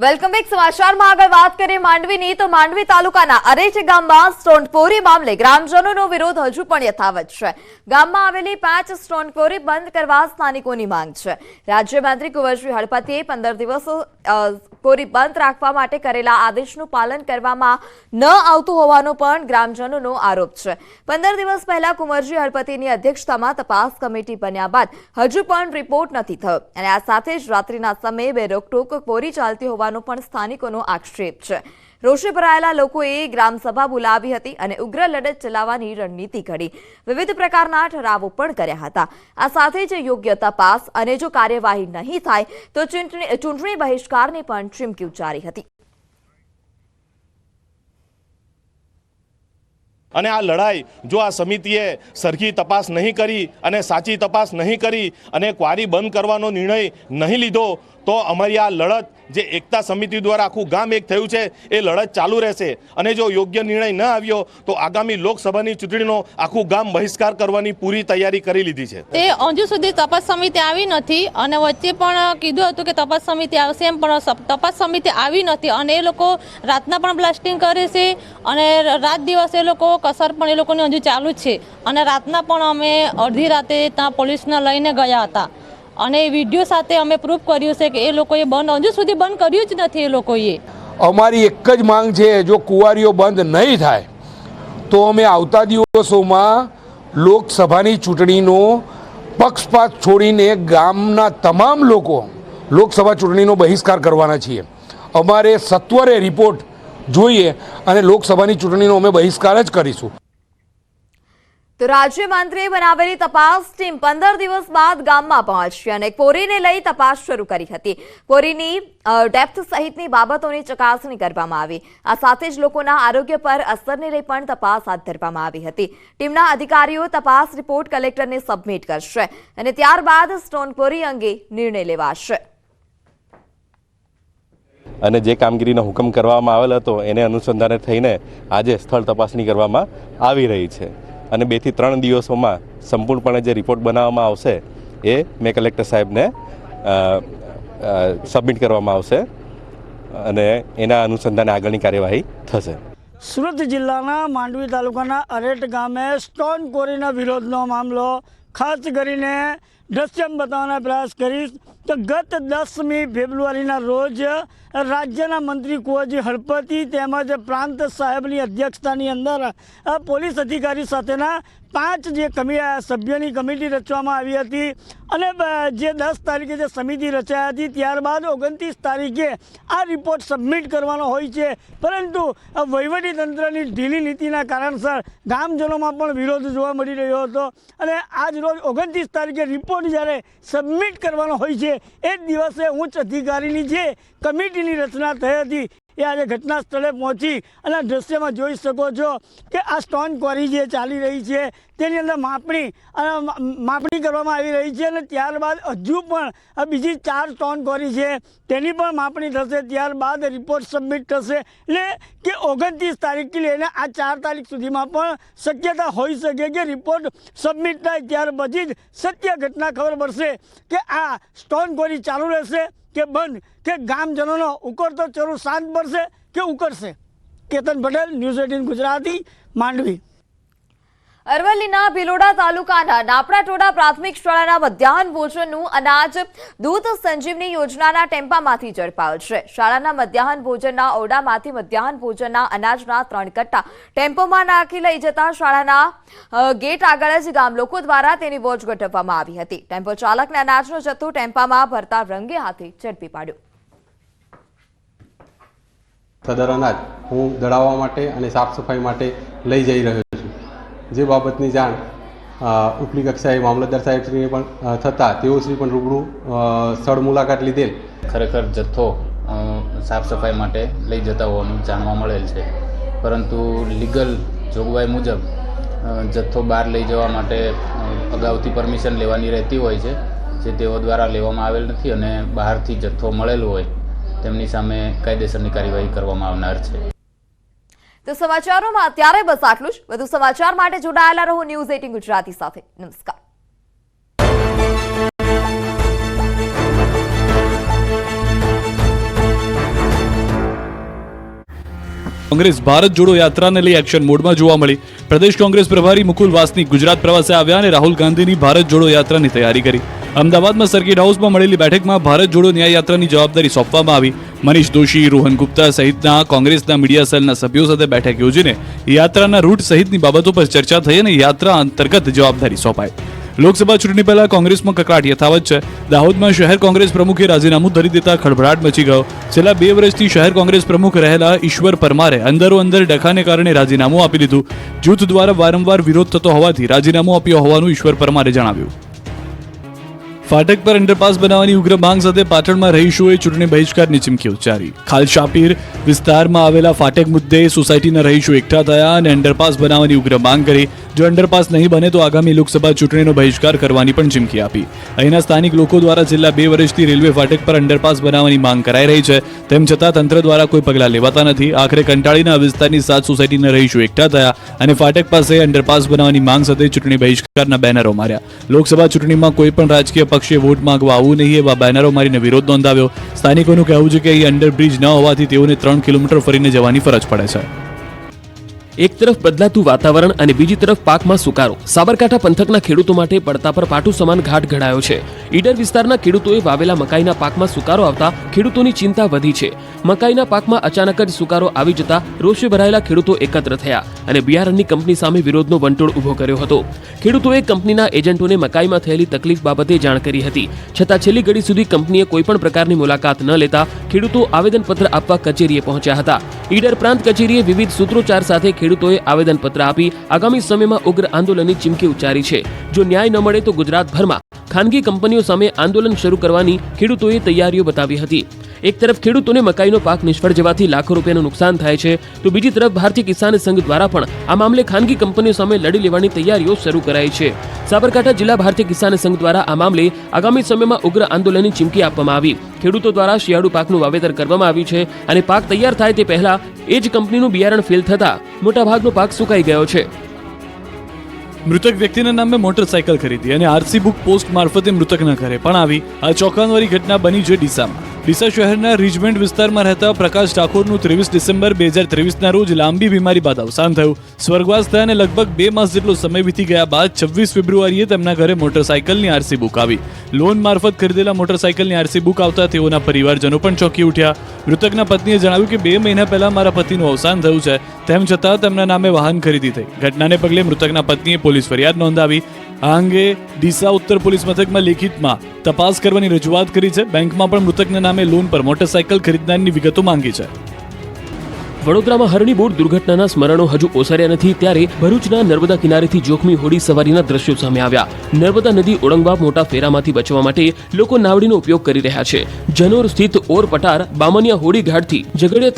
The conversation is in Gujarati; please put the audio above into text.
Welcome back. સમાચારમાં આગળ વાત કરીએ માંડવીની તો માંડવી તાલુકાના અરેઠ ગામમાં સ્ટોન ક્વોરી મામલે ગ્રામજનોનો વિરોધ હજુ પણ યથાવત છે. ગામમાં આવેલી 5 સ્ટોન ક્વોરી બંધ કરવા સ્થાનિકોની માંગ છે. રાજ્યમંત્રી કુંવરજી હળપતિએ 15 દિવસ ક્વોરી બંધ રાખવા માટે કરેલા આદેશનું પાલન કરવામાં ન આવતું હોવાનો પણ ગ્રામજનોનો આરોપ છે. 15 દિવસ પહેલા કુંવરજી હળપતિની અધ્યક્ષતામાં તપાસ કમિટી બન્યા બાદ હજુ પણ રિપોર્ટ નથી થયો અને આ સાથે જ રાત્રિના સમયે બેરોકટોક ક્વોરી ચાલતી હોવાનો પણ સ્થાનિકોનો આક્ષેપ છે. રોષે ભરાયેલા લોકોએ ગ્રામસભા બોલાવી હતી અને ઉગ્ર લડત ચલાવવાની રણનીતિ ઘડી વિવિધ પ્રકારના ઠરાવો પણ કર્યા હતા. આ સાથે જ યોગ્ય તપાસ અને જો કાર્યવાહી નહીં થાય તો ચૂંટણી બહિષ્કારની પણ ચીમકી ઉચ્ચારી હતી. અને આ લડાઈ જો આ સમિતિએ સરખી તપાસ નહીં કરી અને સાચી તપાસ નહીં કરી અને ક્વારી બંધ કરવાનો નિર્ણય નહીં લીધો તો અમારી આ લડત જે એકતા સમિતિ દ્વારા આખું ગામ એક થયું છે એ લડત ચાલુ રહેશે. અને જો યોગ્ય નિર્ણય ન આવ્યો તો આગામી લોકસભાની ચૂંટણીનો આખું ગામ બહિષ્કાર કરવાની પૂરી તૈયારી કરી લીધી છે. તે હજુ સુધી તપાસ સમિતિ આવી નથી અને વચ્ચે પણ કીધું હતું કે તપાસ સમિતિ આવશે એમ, પણ તપાસ સમિતિ આવી નથી અને એ લોકો રાતના પણ બ્લાસ્ટિંગ કરે છે અને રાત દિવસ એ લોકો કસર પણ એ લોકોની હજુ ચાલુ જ છે. અને રાતના પણ અમે અડધી રાતે ત્યાં પોલીસને લઈને ગયા હતા અને વિડીયો સાથે અમે પ્રૂફ કર્યું છે કે એ લોકોએ હજુ સુધી બંધ કર્યું જ નથી. એ લોકોએ અમારી એક જ માંગ છે, જો કુંવારીઓ બંધ નહીં થાય તો અમે આવતા દિવસોમાં લોકસભાની ચૂંટણીનો પક્ષપાત છોડીને ગામના તમામ લોકો લોકસભા ચૂંટણીનો બહિષ્કાર કરવાના છીએ. અમારે સત્વરે રિપોર્ટ જોઈએ અને લોકસભાની ચૂંટણીનો અમે બહિષ્કાર જ કરીશું. તો રાજ્યમંત્રીએ બનાવેલી તપાસ ટીમ 15 દિવસ બાદ ગામમાં પહોંચી અને ક્વોરીને લઈ તપાસ શરૂ કરી હતી. ક્વોરીની ડેપ્થ સહિતની બાબતોની ચકાસણી કરવામાં આવી. આ સાથે જ લોકોના આરોગ્ય પર અસરને લઈ પણ તપાસ હાથ ધરવામાં આવી હતી. ટીમના અધિકારીઓ તપાસ રિપોર્ટ કલેક્ટરને સબમિટ કરશે અને ત્યારબાદ સ્ટોન ક્વોરી અંગે નિર્ણય લેવાશે. અને જે કામગીરીનો હુકમ કરવામાં આવેલ હતો એને અનુસંધાને થઈને આજે સ્થળ તપાસણી કરવામાં આવી રહી છે અને 2 થી 3 દિવસોમાં સંપૂર્ણપણે જે રિપોર્ટ બનાવવામાં આવશે એ મેં કલેક્ટર સાહેબને સબમિટ કરવામાં આવશે અને એના અનુસંધાને આગળની કાર્યવાહી થશે. સુરત જિલ્લાના માંડવી તાલુકાના અરેઠ ગામે સ્ટોન ક્વોરીના વિરોધનો મામલો ખાસ કરીને દ્રશ્યમ બતાવવાના પ્રયાસ કરીશ તો ગત 10મી ફેબ્રુઆરીના રોજ રાજ્યના મંત્રી કુંવરજી હળપતિ તેમજ પ્રાંત સાહેબની અધ્યક્ષતાની અંદર પોલીસ અધિકારી સાથેના 5 જે સભ્યોની કમિટી રચવામાં આવી હતી અને જે 10 તારીખે જે સમિતિ રચાઈ હતી ત્યારબાદ 29 તારીખે આ રિપોર્ટ સબમિટ કરવાનો હોય છે. પરંતુ વહીવટીતંત્રની ઢીલી નીતિના કારણસર ગામજનોમાં પણ વિરોધ જોવા મળી રહ્યો હતો અને આજ રોજ 29 તારીખે રિપોર્ટ જ્યારે સબમિટ કરવાનો હોય છે એ જ દિવસે ઉચ્ચ અધિકારીની જે કમિટીની રચના થઈ હતી એ આજે ઘટના સ્થળે પહોંચી અને દ્રશ્યમાં જોઈ શકો છો કે આ સ્ટોન ક્વોરી જે ચાલી રહી છે તેની અંદર માપણી કરવામાં આવી રહી છે અને ત્યારબાદ હજુ પણ બીજી 4 સ્ટોન ક્વોરી છે તેની પણ માપણી થશે. ત્યારબાદ રિપોર્ટ સબમિટ થશે એટલે કે 29 તારીખથી લઈને આ 4 તારીખ સુધીમાં પણ શક્યતા હોઈ શકે કે રિપોર્ટ સબમિટ થાય ત્યાર પછી જ સત્ય ઘટના ખબર પડશે કે આ સ્ટોન ક્વોરી ચાલુ રહેશે કે બંધ, કે ગામજનોનો ઉકળતો ચરો શાંત પડશે કે ઉકળશે. કેતન પટેલ, ન્યૂઝ 18 ગુજરાતી, માંડવી. અરવલ્લીના ભિલોડા તાલુકાના નાપડાટોડા પ્રાથમિક શાળાના મધ્યાહન ભોજનનું અનાજ દૂધ સંજીવની યોજનાના ટેમ્પામાંથી ઝડપાયું છે. શાળાના મધ્યાહન ભોજનના ઓરડામાંથી મધ્યાહન ભોજનના અનાજના 3 કટ્ટા ટેમ્પોમાં નાખી લઈ જતા શાળાના ગેટ આગળ જ ગામ લોકો દ્વારા તેની વોચ ગોઠવવામાં આવી હતી. ટેમ્પો ચાલકને અનાજનો જથ્થો ટેમ્પામાં ભરતા રંગે હાથે ઝડપી પાડ્યો. સદર અનાજ હું દળાવવા માટે અને સાફ સફાઈ માટે લઈ જઈ રહ્યો છું. જે બાબતની જાણ ઉપલી કક્ષાએ મામલતદાર સાહેબશ્રીને પણ થતાં તેઓશ્રી પણ રૂબરૂ સ્થળ મુલાકાત લીધેલ. ખરેખર જથ્થો સાફ સફાઈ માટે લઈ જતા હોવાનું જાણવા મળેલ છે, પરંતુ લીગલ જોગવાઈ મુજબ જથ્થો બહાર લઈ જવા માટે અગાઉથી પરમિશન લેવાની રહેતી હોય છે, જે તેઓ દ્વારા લેવામાં આવેલ નથી અને બહારથી જથ્થો મળેલો હોય તેમની સામે કાયદેસરની કાર્યવાહી કરવામાં આવનાર છે. તો સમાચારોમાં અત્યારે બસ આટલું જ. વધુ સમાચાર માટે જોડાયેલા રહો ન્યૂઝ 18 ગુજરાતી સાથે. નમસ્કાર. કોંગ્રેસ ભારત જોડો યાત્રાને લઈ એક્શન મોડમાં જોવા મળી. પ્રદેશ કોંગ્રેસ પ્રભારી મુકુલ વાસનિક ગુજરાત પ્રવાસે આવ્યા અને રાહુલ ગાંધીની ભારત જોડો યાત્રાની તૈયારી કરી. અમદાવાદમાં સર્કિટ હાઉસમાં મળેલી બેઠકમાં ભારત જોડો ન્યાય યાત્રાની જવાબદારી સોંપવામાં આવી. મનીષ દોશી, રોહન ગુપ્તા સહિતના કોંગ્રેસના મીડિયા સેલના સભ્યો સાથે બેઠક યોજીને યાત્રાના રૂટ સહિતની બાબતો પર ચર્ચા થઈ અને યાત્રા અંતર્ગત જવાબદારી સોંપાઈ. લોકસભા ચૂંટણી પહેલા કોંગ્રેસમાં કકળાટ યથાવત છે. દાહોદમાં શહેર કોંગ્રેસ પ્રમુખે રાજીનામું ધરી દેતા ખળભળાટ મચી ગયો. છેલ્લા 2 વર્ષથી શહેર કોંગ્રેસ પ્રમુખ રહેલા ઈશ્વર પરમારે અંદરોઅંદર ડખાને કારણે રાજીનામું આપી દીધું. જૂથ દ્વારા વારંવાર વિરોધ થતો હોવાથી રાજીનામું આપ્યું હોવાનું ઈશ્વર પરમારે જણાવ્યું. ફાટક પર અંડરપાસ બનાવવાની ઉગ્ર માંગ સાથે પાટણમાં રહીશોએ ચૂંટણી બહિષ્કારની ચીમકી ઉચ્ચારી. ખાલશાપીર વિસ્તારમાં આવેલા ફાટક મુદ્દે સોસાયટીના રહીશો એકઠા થયા અને અંડરપાસ બનાવવાની ઉગ્ર માંગ કરી. જો અંડરપાસ નહીં બને તો આગામી લોકસભા ચૂંટણીનો બહિષ્કાર કરવાની પણ ચીમકી આપી. અહીંના સ્થાનિક લોકો દ્વારા છેલ્લા 2 વર્ષથી રેલવે ફાટક પર અંડરપાસ બનાવવાની માંગ કરાઈ રહી છે. તેમ છતાં તંત્ર દ્વારા કોઈ પગલાં લેવાતા નથી. આખરે કંટાળીના આ વિસ્તારની 7 સોસાયટીના રહીશો એકઠા થયા અને ફાટક પાસે અંડરપાસ બનાવવાની માંગ સાથે ચૂંટણી બહિષ્કારના બેનરો માર્યા. લોકસભા ચૂંટણીમાં કોઈ પણ રાજકીય પક્ષે વોટ માંગવા આવવું નહીં એવા બેનરો મારીને વિરોધ નોંધાવ્યો. સ્થાનિકોનું કહેવું છે કે અહીં અંડરબ્રિજ ન હોવાથી તેઓને 3 કિલોમીટર ફરીને જવાની ફરજ પડે છે. એક તરફ બદલાતું વાતાવરણ અને બીજી તરફ પાકમાં સુકારો. સાબરકાંઠા પંથકના ખેડૂતો માટે પડતા પર પાટું સમાન ઘાટ ઘડાયો છે. ઈડર વિસ્તારના ખેડૂતોએ વાવેલા મકાઈના પાકમાં સુકારો આવતા ખેડૂતોની ચિંતા વધી છે. મકાઈના પાકમાં અચાનક જ સુકારો આવી જતા રોષે ભરાયેલા ખેડૂતો એકત્ર થયા અને બિયારણની કંપની સામે વિરોધનો વંટોળ ઊભો કર્યો હતો. ખેડૂતોએ કંપનીના એજન્ટોને મકાઈમાં થયેલી તકલીફ બાબતે જાણ કરી હતી. છતાં છેલ્લી ઘડી સુધી કંપનીએ કોઈપણ પ્રકારની મુલાકાત ન લેતા ખેડૂતો આવેદનપત્ર આપવા કચેરીએ પહોંચ્યા હતા. ઈડર પ્રાંત કચેરીએ વિવિધ સૂત્રોચ્ચાર સાથે ખેડૂતોએ આવેદનપત્ર આપી આગામી સમયમાં ઉગ્ર આંદોલનની ચીમકી ઉચ્ચારી છે. જો ન્યાય ન મળે તો ગુજરાતભરમાં ખાનગી કંપનીઓ સામે આંદોલન શરૂ કરવાની ખેડૂતોએ તૈયારીઓ બતાવી હતી. એક તરફ ખેડૂતોને મકાઈનો પાક નિષ્ફળ જવાથી લાખો રૂપિયાનું નુકસાન થાય છે તો બીજી તરફ ભારતીય કિસાન સંઘ દ્વારા પણ આ મામલે ખાનગી કંપનીઓ સામે લડી લેવાની તૈયારીઓ શરૂ કરાઈ છે. સાબરકાંઠા જિલ્લા ભારતીય કિસાન સંઘ દ્વારા આ મામલે આગામી સમયમાં ઉગ્ર આંદોલનની ચીમકી આપવામાં આવી. ખેડૂતો દ્વારા શિયાળુ પાકનું વાવેતર કરવામાં આવ્યું છે અને પાક તૈયાર થાય તે પહેલા એ જ કંપનીનું બિયારણ ફેલ થતા મોટાભાગનો પાક સુકાઈ ગયો છે. મૃતક વ્યક્તિના નામે મોટરસાયકલ ખરીદી અને આરસી બુક પોસ્ટ મારફતે મૃતકના ઘરે પણ આવી. આ ચોંકાવનારી ઘટના બની છે ડીસામાં. ડીસા શહેરના રિજમેન્ટ વિસ્તારમાં રહેતા પ્રકાશ ઠાકોરનું 23 ડિસેમ્બર 2023ના રોજ લાંબી બીમારી બાદ અવસાન થયું. સ્વર્ગવાસ થયાને લગભગ 2 માસ જેટલો સમય વીતી ગયા બાદ 26 ફેબ્રુઆરીએ તેમના ઘરે મોટરસાયકલની આરસી બુક આવી. લોન મારફત ખરીદેલા મોટરસાયકલની આરસી બુક આવતા તેઓના પરિવારજનો પણ ચોંકી ઉઠ્યા. મૃતકના પત્નીએ જણાવ્યું કે 2 મહિના પહેલા મારા પતિનું અવસાન થયું છે. તેમ છતાં તેમના નામે વાહન ખરીદી થઈ. ઘટનાને પગલે મૃતકના પત્નીએ પોલીસ ફરિયાદ નોંધાવી. આ અંગે ડીસા ઉત્તર પોલીસ મથકમાં લેખિતમાં તપાસ કરવાની રજૂઆત કરી છે. બેંકમાં પણ મૃતકના નામે લોન પર મોટરસાયકલ ખરીદનારની વિગતો માંગી છે. વડોદરામાં હરણી બોટ દુર્ઘટનાના સ્મરણો હજુ ઓસર્યા નથી ત્યારે ભરૂચના નર્મદા કિનારેથી જોખમી હોડી સવારીના દ્રશ્યો સામે આવ્યા. નર્મદા નદી ઓળંગવા મોટા ફેરામાંથી બચવા માટે લોકો નાવડીનો ઉપયોગ કરી રહ્યા છે. જનોર સ્થિત ઓર પટાર બામનિયા હોડી ઘાટથી ઝઘડિયા